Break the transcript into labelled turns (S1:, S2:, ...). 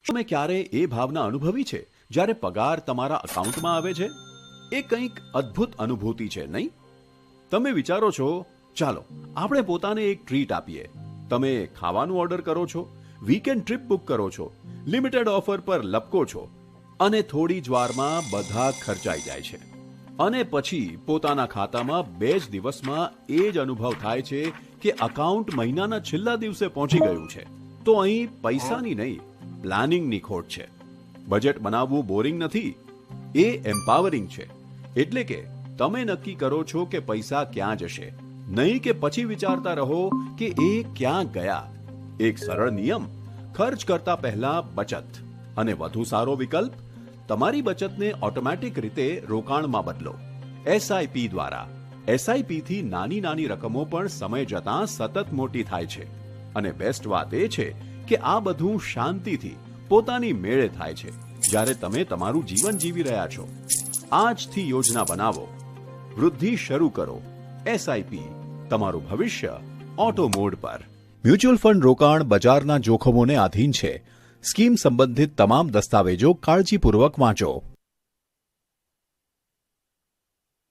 S1: તમે ક્યારે એ ભાવના અનુભવી છે જ્યારે પગાર તમારા અકાઉન્ટમાં આવે છે? એ કંઈક અદ્ભુત અનુભૂતિ છે, નહીં? તમે વિચારો છો, ચાલો આપણે પોતાને એક ટ્રીટ આપીએ. તમે ખાવાનું ઓર્ડર કરો છો, વીકેન્ડ ટ્રીપ બુક કરો છો, લિમિટેડ ઓફર પર લપકો છો અને થોડી જ વારમાં બધા ખર્ચાઈ જાય છે. અને પછી પોતાના ખાતામાં 2 જ દિવસમાં એ જ અનુભવ થાય છે કે અકાઉન્ટ મહિનાના છેલ્લા દિવસે પહોંચી ગયું છે. તો અહીં પૈસાની નહીં, પ્લાનિંગની ખોટ છે. બજેટ બનાવવું બોરિંગ નથી, એ એમ્પાવરિંગ છે. એટલે કે તમે નક્કી કરો છો કે પૈસા ક્યાં જશે, નહીં કે પછી વિચારતા રહો કે એ ક્યાં ગયા. એક સરળ નિયમ: ખર્ચ કરતા પહેલા બચત. અને વધુ સારો વિકલ્પ, તમારી બચતને ઓટોમેટિક રીતે રોકાણમાં બદલો, એસઆઈપી દ્વારા. એસઆઈપી થી નાની નાની રકમો પણ સમય જતાં સતત મોટી થાય છે. અને બેસ્ટ વાત એ છે કે આ બધું શાંતિથી પોતાની મેળે થાય છે જ્યારે તમે તમારું જીવન જીવી રહ્યા છો. આજથી યોજના બનાવો, વૃદ્ધિ શરૂ કરો. એસઆઈપી, તમારું ભવિષ્ય ઓટો મોડ પર. મ્યુચ્યુઅલ ફંડ રોકાણ બજારના જોખમોને આધીન છે. સ્કીમ સંબંધિત તમામ દસ્તાવેજો કાળજીપૂર્વક વાંચો.